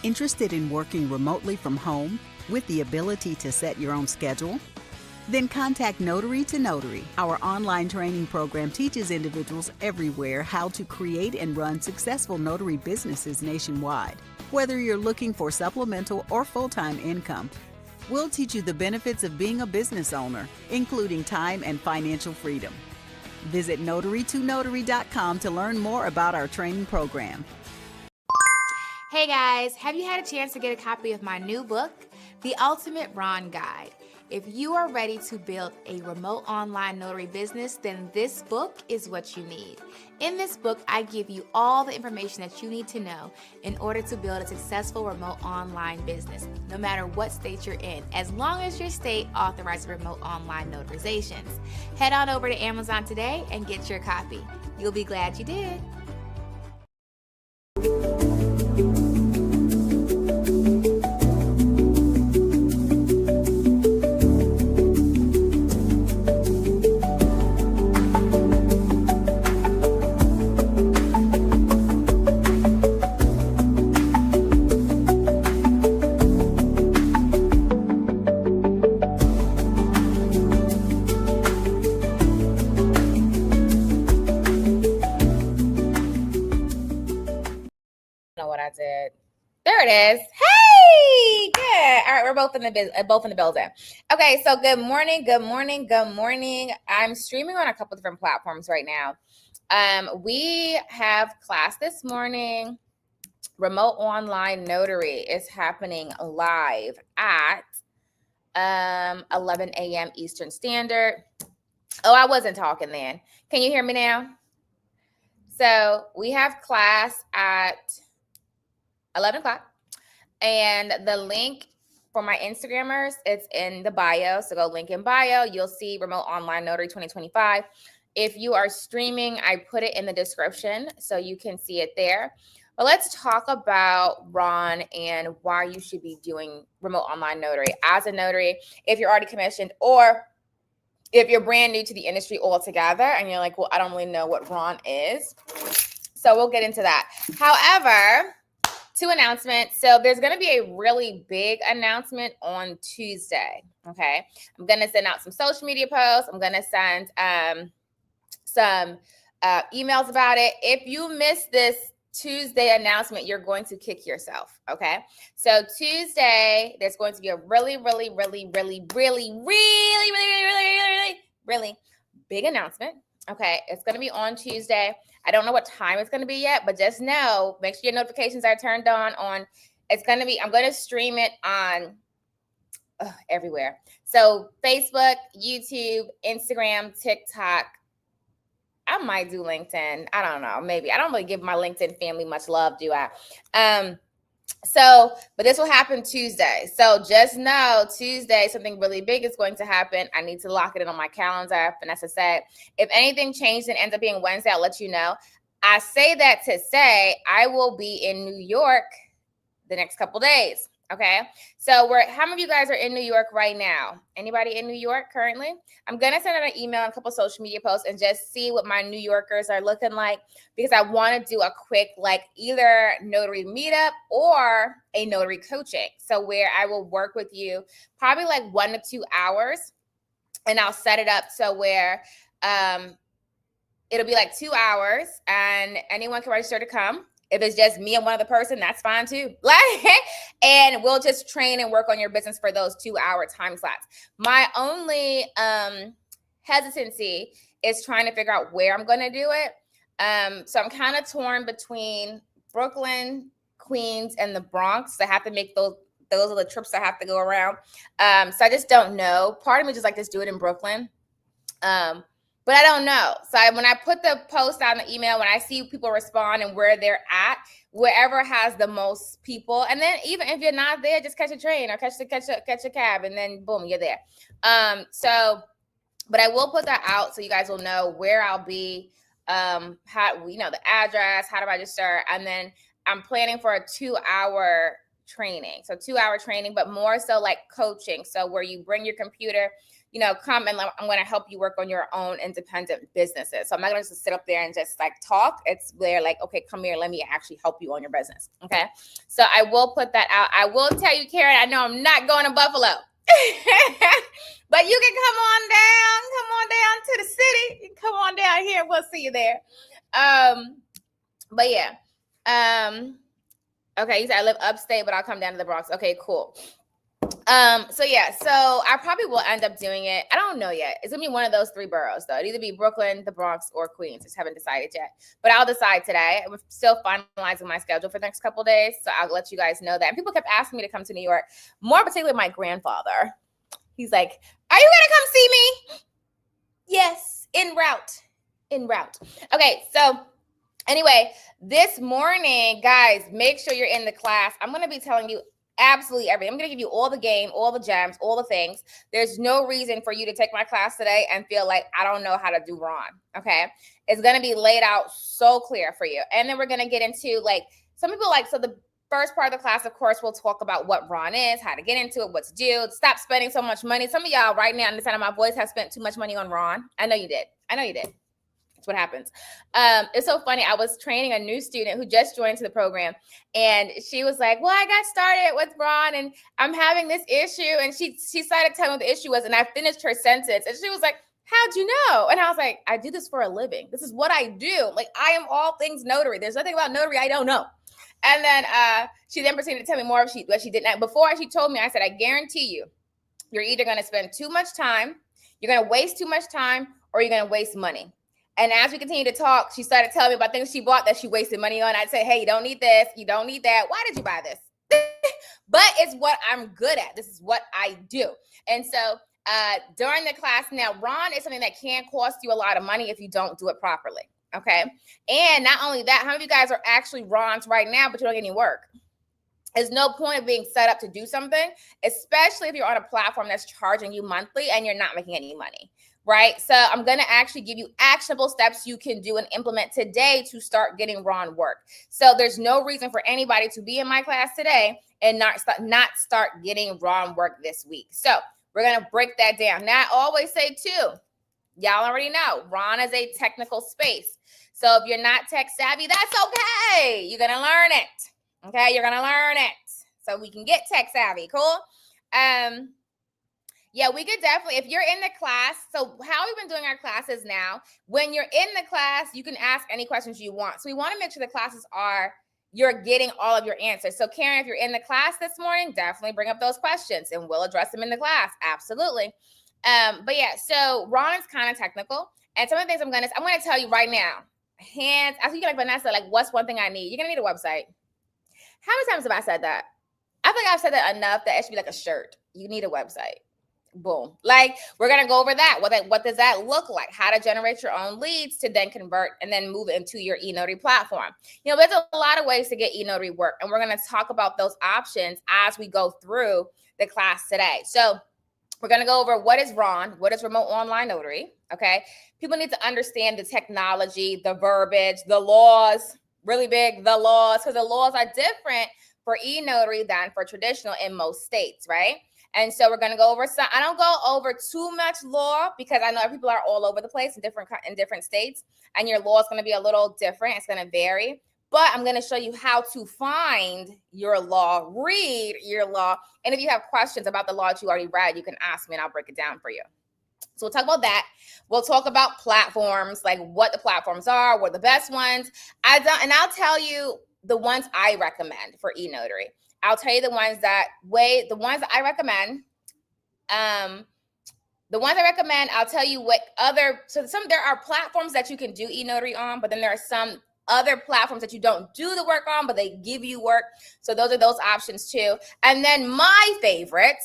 Interested in working remotely from home with the ability to set your own schedule? Then contact Notary to Notary. Our online training program teaches individuals everywhere how to create and run successful notary businesses nationwide. Whether you're looking for supplemental or full-time income, we'll teach you the benefits of being a business owner, including time and financial freedom. Visit notarytonotary.com to learn more about our training program. Hey guys, have you had a chance to get a copy of my new book, The Ultimate Ron Guide? If you are ready to build a remote online notary business, then this book is what you need. In this book, I give you all the information that you need to know in order to build a successful remote online business, no matter what state you're in, as long as your state authorizes remote online notarizations. Head on over to Amazon today and get your copy. You'll be glad you did. There it is. Hey, good. All right, we're both in the building. Okay, so good morning. I'm streaming on a couple different platforms right now. We have class this morning. Remote online notary is happening live at 11 a.m. Eastern Standard. Oh, I wasn't talking then. Can you hear me now? So we have class at 11 o'clock. And the link for my Instagrammers, it's in the bio. So go link in bio. You'll see Remote Online Notary 2025. If you are streaming, I put it in the description so you can see it there. But let's talk about Ron and why you should be doing Remote Online Notary as a notary, if you're already commissioned, or if you're brand new to the industry altogether and you're like, well, I don't really know what Ron is. So we'll get into that. However, two announcements. So there's going to be a really big announcement on Tuesday. Okay. I'm going to send out some social media posts. I'm going to send some emails about it. If you miss this Tuesday announcement, you're going to kick yourself. Okay. So Tuesday, there's going to be a really big announcement. Okay. It's going to be on Tuesday. I don't know what time it's going to be yet, but just know, make sure your notifications are turned on. It's going to be, I'm going to stream it on everywhere. So Facebook, YouTube, Instagram, TikTok. I might do LinkedIn. I don't know. Maybe. I don't really give my LinkedIn family much love, do I? But this will happen Tuesday. So just know Tuesday, something really big is going to happen. I need to lock it in on my calendar. Vanessa said, if anything changed and ends up being Wednesday, I'll let you know. I say that to say I will be in New York the next couple days. Okay. So how many of you guys are in New York right now? Anybody in New York currently? I'm going to send out an email and a couple social media posts and just see what my New Yorkers are looking like, because I want to do a quick, either notary meetup or a notary coaching. So where I will work with you probably 1 to 2 hours, and I'll set it up so where, it'll be 2 hours and anyone can register to come. If it's just me and one other person, that's fine too. And we'll just train and work on your business for those 2-hour time slots. My only hesitancy is trying to figure out where I'm going to do it. So I'm kind of torn between Brooklyn, Queens, and the Bronx. I have to make those are the trips I have to go around. So I just don't know. Part of me just just do it in Brooklyn. But I don't know. So when I put the post out in the email, when I see people respond and where they're at, wherever has the most people, and then even if you're not there, just catch a train or catch a cab, and then boom, you're there. But I will put that out so you guys will know where I'll be, how the address, how to register, and then I'm planning for a 2-hour training. So 2-hour training, but more so coaching. So where you bring your computer come and I'm going to help you work on your own independent businesses. So I'm not going to just sit up there and just like talk. It's where like, okay, come here, let me actually help you on your business. Okay. So I will put that out. I will tell you, Karen, I know I'm not going to Buffalo, but you can come on down to the city. You can come on down here. We'll see you there. But yeah. Okay. You said I live upstate, but I'll come down to the Bronx. Okay, cool. So I probably will end up doing it. I don't know yet. It's gonna be one of those 3 boroughs though. It'd either be Brooklyn, the Bronx, or Queens. Just haven't decided yet. But I'll decide today. I'm still finalizing my schedule for the next couple of days. So I'll let you guys know that. And people kept asking me to come to New York, more particularly my grandfather. He's like, are you gonna come see me? Yes, en route. Okay, so anyway, this morning, guys, make sure you're in the class. I'm gonna be telling you absolutely everything. I'm going to give you all the game, all the gems, all the things. There's no reason for you to take my class today and feel like I don't know how to do Ron. Okay. It's going to be laid out so clear for you. And then we're going to get into like, some people like, so the first part of the class, of course, we'll talk about what Ron is, how to get into it, what to do, stop spending so much money. Some of y'all right now, understanding my voice, have spent too much money on Ron. I know you did. What happens. It's so funny. I was training a new student who just joined to the program, and she was like, well, I got started with Ron and I'm having this issue. And she started telling me what the issue was, and I finished her sentence, and she was like, how'd you know? And I was like, I do this for a living. This is what I do. Like, I am all things notary. There's nothing about notary I don't know. And then she then proceeded to tell me more of what she didn't. Before she told me, I said, I guarantee you, you're either going to spend too much time, you're going to waste too much time, or you're going to waste money. And as we continue to talk, she started telling me about things she bought that she wasted money on. I'd say, hey, you don't need this. You don't need that. Why did you buy this? But it's what I'm good at. This is what I do. And so during the class now, Ron is something that can cost you a lot of money if you don't do it properly. Okay. And not only that, how many of you guys are actually Rons right now, but you don't get any work? There's no point of being set up to do something, especially if you're on a platform that's charging you monthly and you're not making any money. Right? So I'm going to actually give you actionable steps you can do and implement today to start getting Ron work. So there's no reason for anybody to be in my class today and not start getting Ron work this week. So we're going to break that down. Now, I always say too, y'all already know, Ron is a technical space. So if you're not tech savvy, that's okay. You're going to learn it. Okay? You're going to learn it. So we can get tech savvy. Cool? Yeah, we could definitely, if you're in the class, so how we've been doing our classes now, when you're in the class, you can ask any questions you want. So we want to make sure the classes you're getting all of your answers. So Karen, if you're in the class this morning, definitely bring up those questions and we'll address them in the class. Absolutely. But yeah, so Ron is kind of technical. And some of the things I'm going to tell you right now, I think like Vanessa, like what's one thing I need? You're going to need a website. How many times have I said that? I think I've said that enough that it should be like a shirt. You need a website. Boom. Like we're going to go over that. What does that look like? How to generate your own leads to then convert and then move it into your eNotary platform. There's a lot of ways to get eNotary work. And we're going to talk about those options as we go through the class today. So we're going to go over what is Ron, what is remote online notary. Okay. People need to understand the technology, the verbiage, the laws, really big, the laws, because the laws are different for eNotary than for traditional in most states, right? And so we're going to go over some. I don't go over too much law because I know people are all over the place in different states, and your law is going to be a little different. It's going to vary. But I'm going to show you how to find your law, read your law. And if you have questions about the law that you already read, you can ask me and I'll break it down for you. So we'll talk about that. We'll talk about platforms, like what the platforms are, what are the best ones. And I'll tell you the ones I recommend for eNotary. I'll tell you the ones that I recommend. I'll tell you what there are platforms that you can do eNotary on, but then there are some other platforms that you don't do the work on, but they give you work. So those are those options too. And then my favorite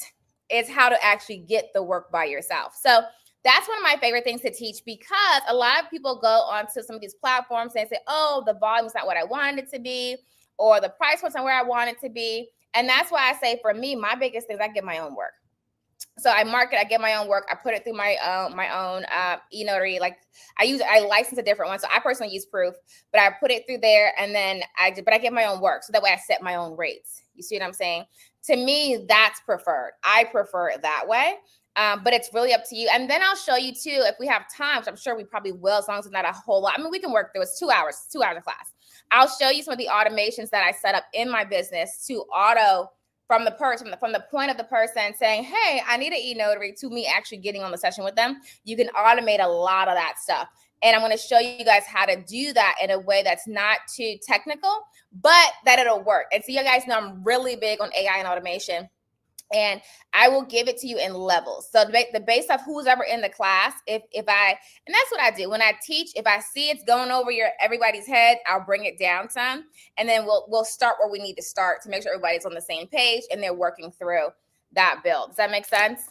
is how to actually get the work by yourself. So that's one of my favorite things to teach because a lot of people go onto some of these platforms and say, oh, the volume's not what I wanted it to be, or the price wasn't where I want it to be. And that's why I say for me, my biggest thing is I get my own work. So I get my own work. I put it through my own eNotary. Like I license a different one. So I personally use Proof, but I put it through there and then I get my own work. So that way I set my own rates. You see what I'm saying? To me, that's preferred. I prefer it that way. But it's really up to you. And then I'll show you too, if we have time, which I'm sure we probably will, as long as it's not a whole lot. I mean, we can work through it. It's 2 hours of class. I'll show you some of the automations that I set up in my business to auto from the person, from the point of the person saying, hey, I need an e-notary, to me actually getting on the session with them. You can automate a lot of that stuff. And I'm going to show you guys how to do that in a way that's not too technical, but that it'll work. And so you guys know I'm really big on AI and automation. And I will give it to you in levels. So the base of who's ever in the class, and that's what I do when I teach. If I see it's going over everybody's head, I'll bring it down some, and then we'll start where we need to start to make sure everybody's on the same page and they're working through that build. Does that make sense?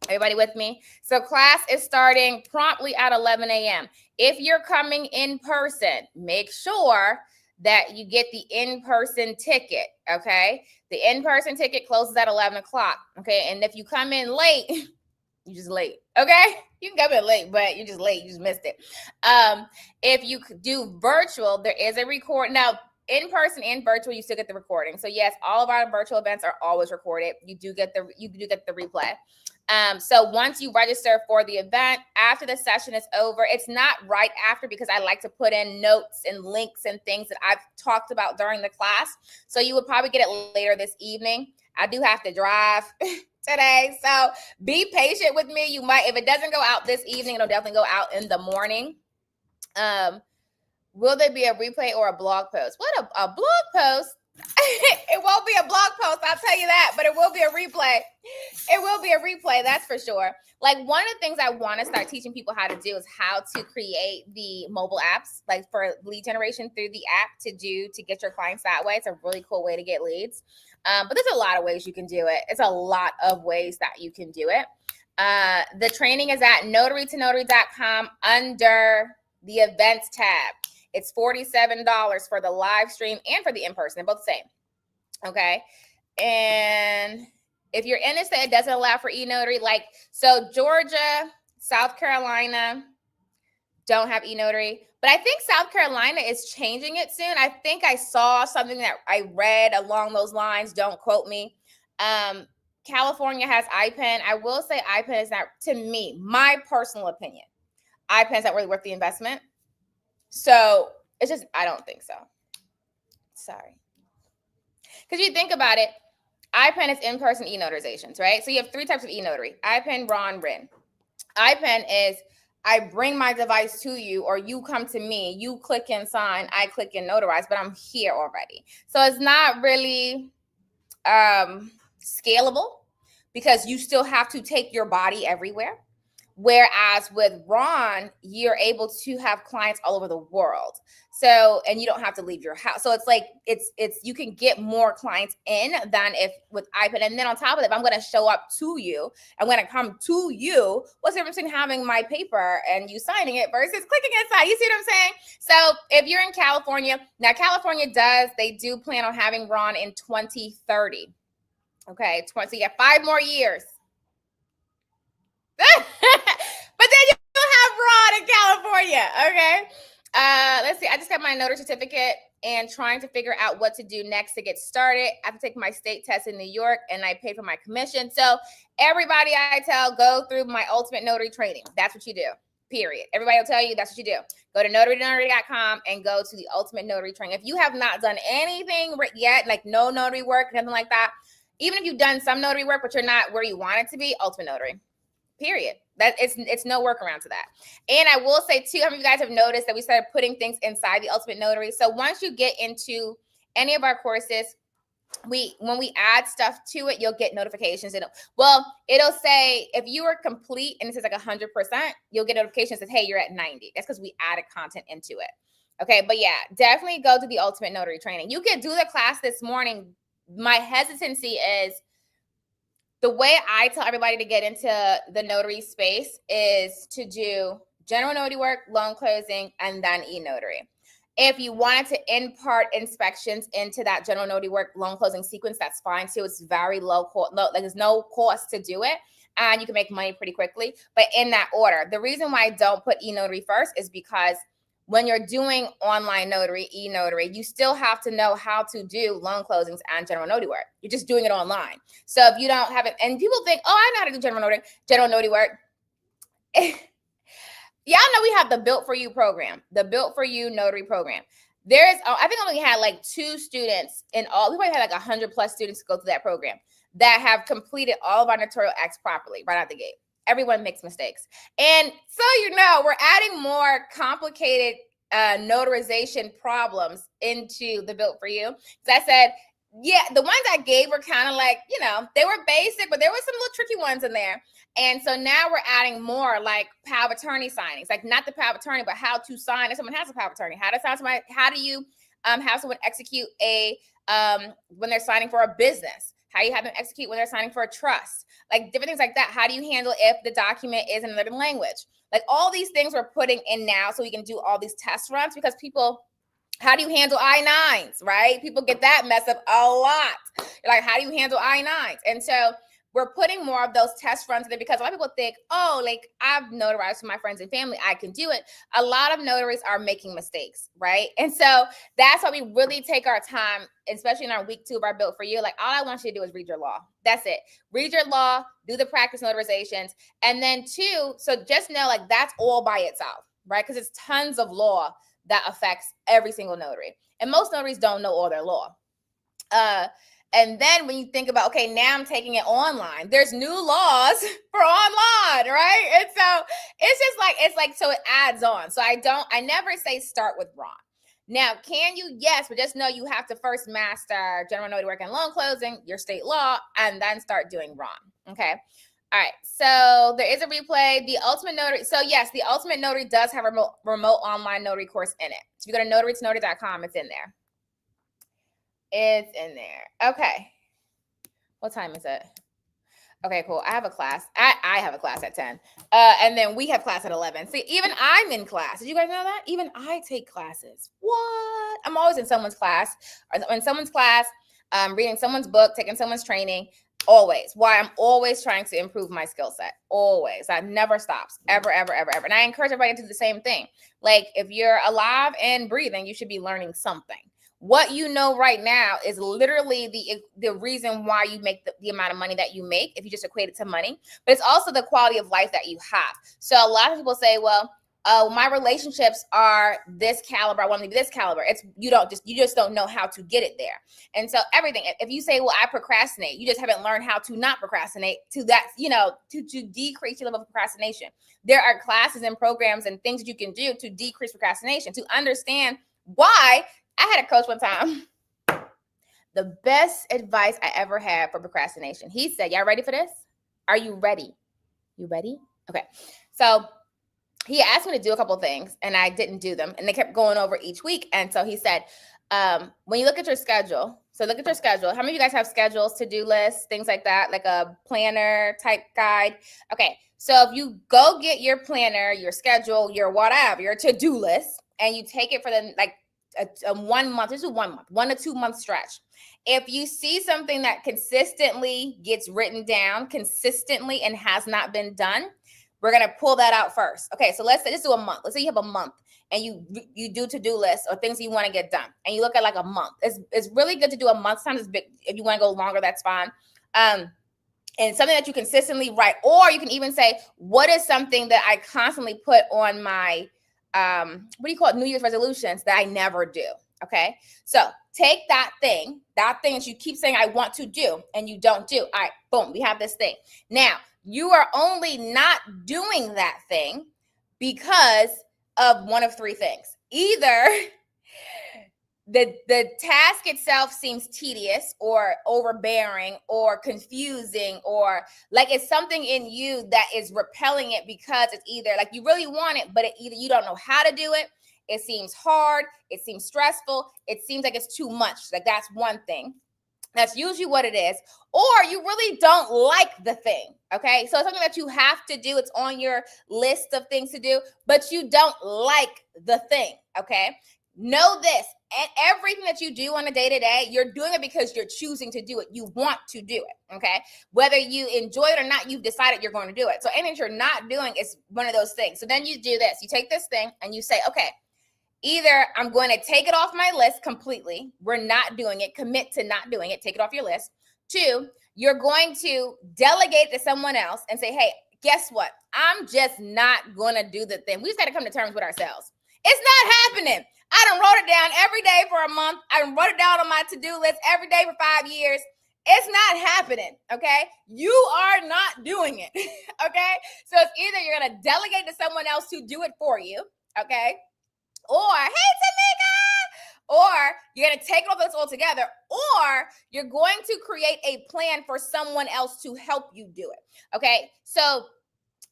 Everybody with me? So class is starting promptly at 11 a.m. If you're coming in person, make sure that you get the in-person ticket, okay? The in-person ticket closes at 11 o'clock, okay? And if you come in late, you're just late, okay? You can come in late, but you're just late. You just missed it. If you do virtual, there is a record. Now, in person and virtual, you still get the recording. So yes, all of our virtual events are always recorded. You do get the replay. So once you register for the event, after the session is over, it's not right after, because I like to put in notes and links and things that I've talked about during the class. So you would probably get it later this evening. I do have to drive today, so be patient with me. You might, if it doesn't go out this evening, it'll definitely go out in the morning. Will there be a replay or a blog post? What a blog post? It won't be a blog post, I'll tell you that, but it will be a replay. It will be a replay, that's for sure. Like, one of the things I want to start teaching people how to do is how to create the mobile apps, like for lead generation through the app to get your clients that way. It's a really cool way to get leads. But there's a lot of ways you can do it. It's a lot of ways that you can do it. The training is at notarytonotary.com under the events tab. It's $47 for the live stream and for the in-person. They're both the same. Okay. And if you're in a state, it doesn't allow for e-notary. Like, so Georgia, South Carolina don't have e-notary. But I think South Carolina is changing it soon. I think I saw something that I read along those lines. Don't quote me. California has iPen. I will say iPen is not, to me, my personal opinion, iPen is not really worth the investment. So it's just, I don't think so. Sorry. Because you think about it, iPen is in-person e-notarizations, right? So you have 3 types of e-notary: iPen, RON, RIN. iPen is, I bring my device to you, or you come to me, you click and sign, I click and notarize, but I'm here already. So it's not really scalable, because you still have to take your body everywhere. Whereas with RON, you're able to have clients all over the world. So, and you don't have to leave your house. So it's like, it's you can get more clients in than if with iPen. And then on top of it, if I'm going to show up to you, I'm going to come to you, what's the difference between having my paper and you signing it versus clicking inside? You see what I'm saying? So if you're in California, now California they do plan on having RON in 2030. Okay, so you got 5 more years. But then you have RON in California, okay? Let's see. I just got my notary certificate and trying to figure out what to do next to get started. I have to take my state test in New York, and I pay for my commission. So everybody I tell, go through my ultimate notary training. That's what you do, period. Everybody will tell you that's what you do. Go to notarytonotary.com and go to the ultimate notary training. If you have not done anything yet, like no notary work, nothing like that, even if you've done some notary work, but you're not where you want it to be, ultimate notary. Period. That it's no workaround to that. And I will say too, how many of you guys have noticed that we started putting things inside the Ultimate Notary? So once you get into any of our courses, when we add stuff to it, you'll get notifications. It'll say if you are complete and it says like 100%, you'll get notifications that, hey, you're at 90. That's because we added content into it. Okay, but yeah, definitely go to the Ultimate Notary training. You can do the class this morning. My hesitancy is, the way I tell everybody to get into the notary space is to do general notary work, loan closing, and then e-notary. If you wanted to impart inspections into that general notary work, loan closing sequence, that's fine too. It's very low cost. There's no cost to do it, and you can make money pretty quickly. But in that order, the reason why I don't put e-notary first is because when you're doing online notary, e-notary, you still have to know how to do loan closings and general notary work. You're just doing it online. So if you don't have it, and people think, oh, I know how to do general notary work. Y'all know we have the Built For You program, the Built For You notary program. There is, I think I only had like 2 students in all. We probably had like 100 plus students go through that program that have completed all of our notarial acts properly right out the gate. Everyone makes mistakes. And so, we're adding more complicated notarization problems into the Built For You. So I said, yeah, the ones I gave were kind of like, they were basic, but there were some little tricky ones in there. And so now we're adding more like power of attorney signings, like not the power of attorney, but how to sign if someone has a power of attorney. How do you have someone execute when they're signing for a business? How do you have them execute when they're signing for a trust? Like different things like that. How do you handle if the document is in another language? Like all these things we're putting in now so we can do all these test runs because how do you handle I-9s, right? People get that mess up a lot. Like, how do you handle I-9s? And so we're putting more of those test runs in there because a lot of people think, oh, like I've notarized for my friends and family, I can do it. A lot of notaries are making mistakes, right? And so that's why we really take our time, especially in our week 2 of our Built For You. Like all I want you to do is read your law. That's it. Read your law, do the practice notarizations. And then 2, so just know like that's all by itself, right? Because it's tons of law that affects every single notary. And most notaries don't know all their law. And then when you think about, okay, now I'm taking it online, there's new laws for online, right? And so it's like, so it adds on. So I never say start with Ron. Now, can you? Yes, but just know you have to first master general notary work and loan closing, your state law, and then start doing Ron. Okay. All right. So there is a replay. The Ultimate Notary. So yes, the Ultimate Notary does have a remote online notary course in it. So if you go to notarytonotary.com, it's in there. It's in there. Okay. What time is it? Okay, cool. I have a class. I have a class at 10. And then we have class at 11. See, even I'm in class. Did you guys know that? Even I take classes. What? I'm always in someone's class or in someone's class, reading someone's book, taking someone's training. Always. Why? I'm always trying to improve my skill set. Always. That never stops. Ever, ever, ever, ever. And I encourage everybody to do the same thing. Like if you're alive and breathing, you should be learning something. What you know right now is literally the reason why you make the amount of money that you make, if you just equate it to money, but it's also the quality of life that you have. So a lot of people say, well, my relationships are this caliber. I want them to be this caliber. You just don't know how to get it there. And so everything, if you say, well, I procrastinate, you just haven't learned how to not procrastinate to that, to decrease your level of procrastination. There are classes and programs and things that you can do to decrease procrastination, to understand why. I had a coach one time. The best advice I ever had for procrastination. He said, y'all ready for this? Are you ready? You ready? Okay. So he asked me to do a couple things and I didn't do them. And they kept going over each week. And so he said, when you look at your schedule, how many of you guys have schedules, to-do lists, things like that, like a planner type guide? Okay. So if you go get your planner, your schedule, your whatever, your to-do list, and you take it for the, like, a 1 month, this is 1 month, 1 to 2 month stretch. If you see something that consistently gets written down consistently and has not been done, we're going to pull that out first. Okay. So let's do a month. Let's say you have a month and you do to-do lists or things you want to get done. And you look at like a month. It's really good to do a month. Sometimes it's big. If you want to go longer, that's fine. And something that you consistently write, or you can even say, what is something that I constantly put on my, New Year's resolutions that I never do. Okay. So take that thing that you keep saying, I want to do, and you don't do. All right, boom, we have this thing. Now you are only not doing that thing because of one of 3 things. Either the task itself seems tedious or overbearing or confusing, or like it's something in you that is repelling it because it's either like you really want it, but either you don't know how to do it. It seems hard. It seems stressful. It seems like it's too much. Like that's one thing. That's usually what it is. Or you really don't like the thing. Okay. So it's something that you have to do. It's on your list of things to do, but you don't like the thing. Okay. Know this, and everything that you do on a day-to-day, you're doing it because you're choosing to do it. You want to do it, okay? Whether you enjoy it or not, you've decided you're going to do it. So anything you're not doing is one of those things. So then you do this. You take this thing and you say, okay, Either I'm going to take it off my list completely. We're not doing it. Commit to not doing it. Take it off your list. 2, you're going to delegate to someone else and say, hey, guess what? I'm just not going to do the thing. We just got to come to terms with ourselves. It's not happening. I done wrote it down every day for a month. I done wrote it down on my to-do list every day for 5 years. It's not happening, okay? You are not doing it, okay? So it's either you're going to delegate to someone else to do it for you, okay? Or, hey, Tamika, or you're going to take it off the list altogether, or you're going to create a plan for someone else to help you do it, okay? So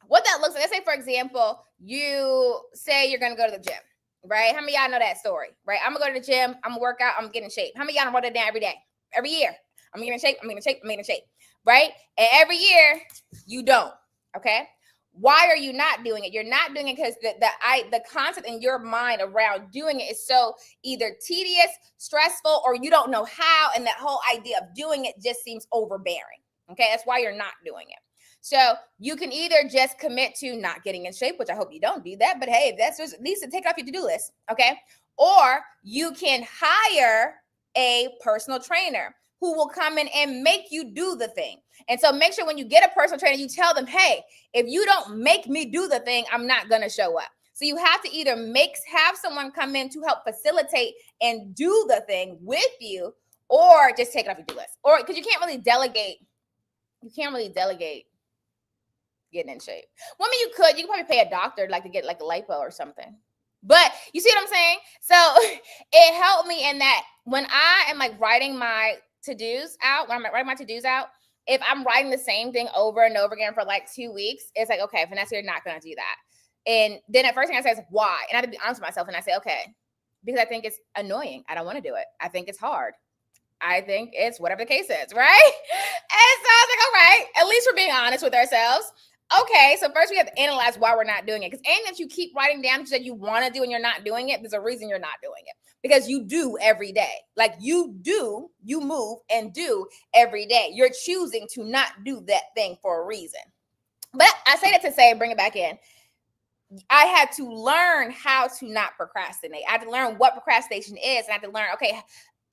what that looks like, let's say, for example, you say you're going to go to the gym, right? How many of y'all know that story, right? I'm going to go to the gym, I'm going to work out, I'm getting in shape. How many of y'all write it down every day, every year? I'm getting in shape, I'm getting in shape, I'm getting in shape, right? And every year, you don't, okay? Why are you not doing it? You're not doing it because the concept in your mind around doing it is so either tedious, stressful, or you don't know how, and that whole idea of doing it just seems overbearing, okay? That's why you're not doing it. So you can either just commit to not getting in shape, which I hope you don't do that, but hey, that's just at least to take it off your to-do list, okay? Or you can hire a personal trainer who will come in and make you do the thing. And so make sure when you get a personal trainer, you tell them, hey, if you don't make me do the thing, I'm not going to show up. So you have to either have someone come in to help facilitate and do the thing with you, or just take it off your to-do list. Or because you can't really delegate. You can't really delegate getting in shape. Well, I mean, you could probably pay a doctor like to get like a lipo or something. But you see what I'm saying? So it helped me in that when I am like writing my to-dos out, if I'm writing the same thing over and over again for like 2 weeks, it's like, okay, Vanessa, you're not going to do that. And then the first thing I say is why? And I have to be honest with myself. And I say, okay, because I think it's annoying. I don't want to do it. I think it's hard. I think it's whatever the case is, right? And so I was like, all right, at least we're being honest with ourselves. Okay, so first we have to analyze why we're not doing it. Because anything that you keep writing down that you want to do and you're not doing it, there's a reason you're not doing it. Because you do every day. Like you move and do every day. You're choosing to not do that thing for a reason. But I say that to say, bring it back in. I had to learn how to not procrastinate. I had to learn what procrastination is. And I had to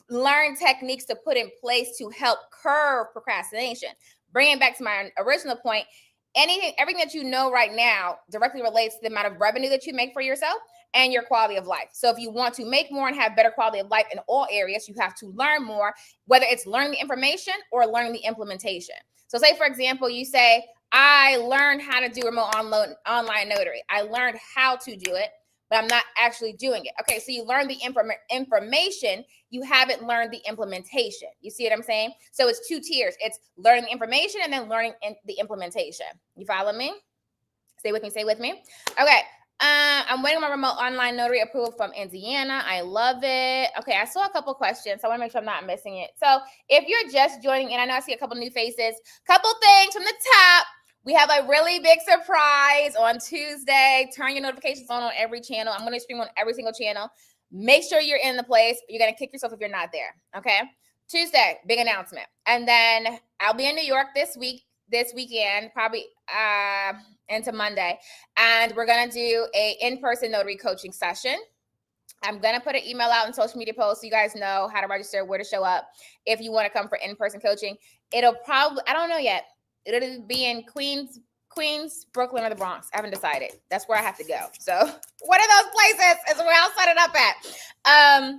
learn techniques to put in place to help curb procrastination. Bringing back to my original point, everything that you know right now directly relates to the amount of revenue that you make for yourself and your quality of life. So if you want to make more and have better quality of life in all areas, you have to learn more, whether it's learning the information or learning the implementation. So say, for example, you say, I learned how to do remote online notary. I learned how to do it, but I'm not actually doing it. Okay, so you learn the information, you haven't learned the implementation. You see what I'm saying? So it's 2 tiers. It's learning the information and then learning the implementation. You follow me? Stay with me. Okay, I'm waiting on my remote online notary approval from Indiana. I love it. Okay, I saw a couple questions, so I want to make sure I'm not missing it. So if you're just joining in, I know I see a couple new faces. Couple things from the top. We have a really big surprise on Tuesday. Turn your notifications on every channel. I'm going to stream on every single channel. Make sure you're in the place. You're going to kick yourself if you're not there. Okay. Tuesday, big announcement. And then I'll be in New York this weekend, probably into Monday. And we're going to do a in-person notary coaching session. I'm going to put an email out in social media posts so you guys know how to register, where to show up. If you want to come for in-person coaching, it'll probably, I don't know yet. It'll be in Queens, Brooklyn, or the Bronx. I haven't decided. That's where I have to go. So one of those places is where I'll set it up at.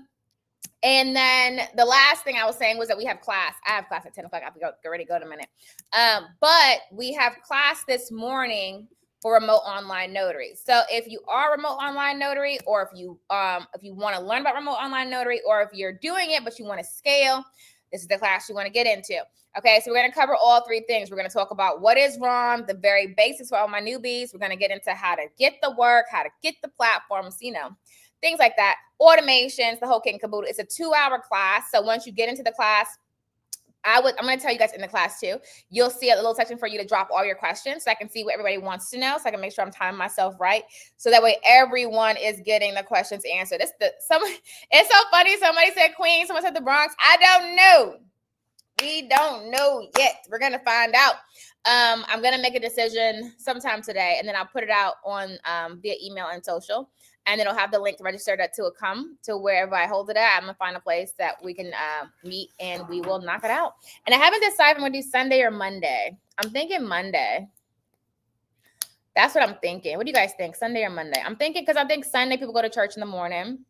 And then the last thing I was saying was that we have class. I have class at 10 o'clock. I have to get ready to go in a minute. But we have class this morning for remote online notary. So if you are a remote online notary, or if you want to learn about remote online notary, or if you're doing it but you want to scale, this is the class you want to get into. Okay, so we're going to cover all 3 things. We're going to talk about what is ROM, the very basics for all my newbies. We're going to get into how to get the work, how to get the platforms, things like that. Automations, the whole kit and caboodle. It's a 2-hour class. So once you get into the class, I'm going to tell you guys in the class too. You'll see a little section for you to drop all your questions so I can see what everybody wants to know, so I can make sure I'm timing myself right. So that way everyone is getting the questions answered. It's so funny. Somebody said Queens, someone said the Bronx. I don't know. We don't know yet. We're going to find out. I'm going to make a decision sometime today, and then I'll put it out on via email and social. and it'll have the link to register to come to wherever I hold it at. I'm gonna find a place that we can meet, and we will knock it out. And I haven't decided if I'm gonna do Sunday or Monday. I'm thinking Monday. That's what I'm thinking. What do you guys think? Sunday or Monday? I'm thinking, because I think Sunday people go to church in the morning.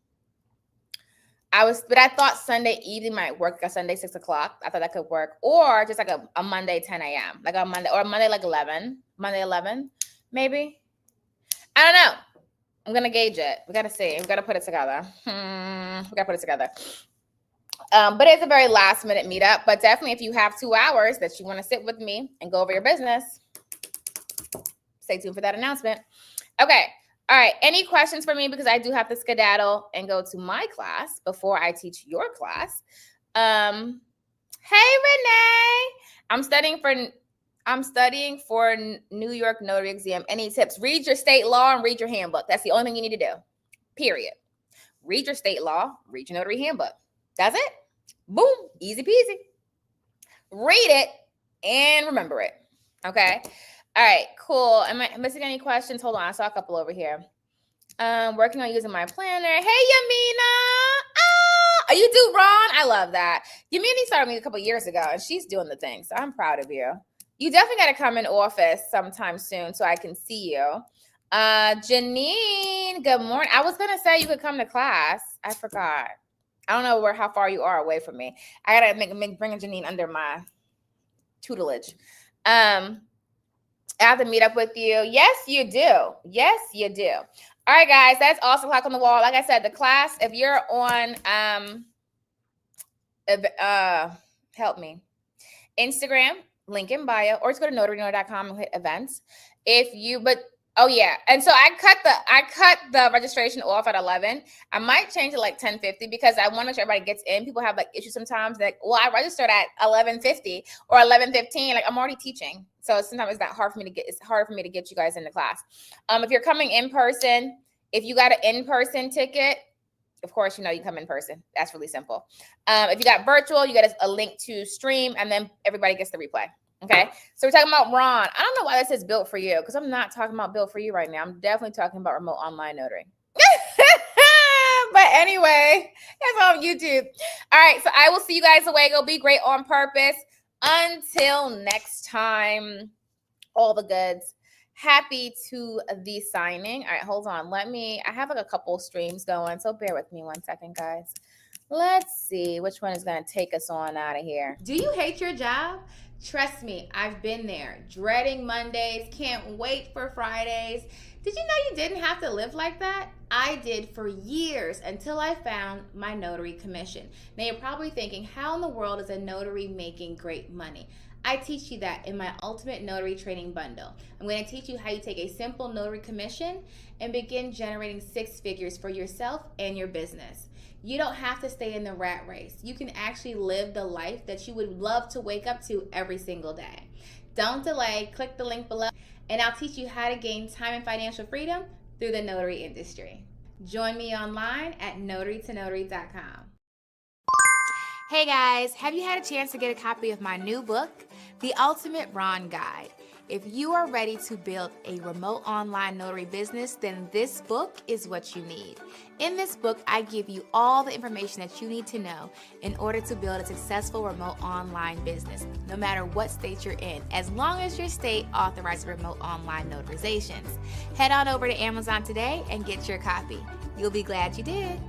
But I thought Sunday evening might work, like a Sunday 6 o'clock. I thought that could work. Or just like a Monday 10 a.m. Like a Monday, or a Monday like 11. Monday 11, maybe. I don't know. I'm going to gauge it. We got to see. We got to put it together. We got to put it together. But it's a very last minute meetup. But definitely if you have 2 hours that you want to sit with me and go over your business, stay tuned for that announcement. Okay. All right. Any questions for me? Because I do have to skedaddle and go to my class before I teach your class. Hey, Renee. I'm studying for New York Notary exam. Any tips? Read your state law and read your handbook. That's the only thing you need to do. Period. Read your state law, read your notary handbook. That's it. Boom. Easy peasy. Read it and remember it. Okay. All right, cool. Am I missing any questions? Hold on. I saw a couple over here. Working on using my planner. Hey, Yamina. Oh, you do, Ron? I love that. Yamina started me a couple years ago, and she's doing the thing, so I'm proud of you. You definitely got to come in office sometime soon so I can see you. Janine, good morning. I was going to say you could come to class. I forgot. I don't know how far you are away from me. I got to bring Janine under my tutelage. I have to meet up with you. Yes, you do. Yes, you do. All right, guys, that's awesome. Clock on the wall. Like I said, the class, if you're on, help me, Instagram, link in bio, or just go to notarynotary.com and hit events. Oh yeah. And so I cut the registration off at 11. I might change it like 10:50 because I want to make sure everybody gets in. People have like issues sometimes. Like, well, I registered at 11:50 or 11:15. Like I'm already teaching. So sometimes it's hard for me to get you guys into class. If you're coming in person, if you got an in-person ticket, of course, you can come in person. That's really simple. If you got virtual, you get a link to stream, and then everybody gets the replay. Okay, so we're talking about Ron. I don't know why this is built for you, because I'm not talking about built for you right now. I'm definitely talking about remote online notary. But anyway, that's on YouTube. All right, so I will see you guys away. Go be great on purpose. Until next time, all the goods. Happy to the signing. All right, hold on. I have like a couple streams going, so bear with me 1 second, guys. Let's see which one is going to take us on out of here. Do you hate your job? Trust me, I've been there. Dreading Mondays, can't wait for Fridays. Did you know you didn't have to live like that? I did for years until I found my notary commission. Now you're probably thinking, how in the world is a notary making great money? I teach you that in my Ultimate Notary Training Bundle. I'm going to teach you how you take a simple notary commission and begin generating 6 figures for yourself and your business. You don't have to stay in the rat race. You can actually live the life that you would love to wake up to every single day. Don't delay. Click the link below, and I'll teach you how to gain time and financial freedom through the notary industry. Join me online at notarytonotary.com. Hey guys, have you had a chance to get a copy of my new book, The Ultimate Ron Guide? If you are ready to build a remote online notary business, then this book is what you need. In this book, I give you all the information that you need to know in order to build a successful remote online business, no matter what state you're in, as long as your state authorizes remote online notarizations. Head on over to Amazon today and get your copy. You'll be glad you did.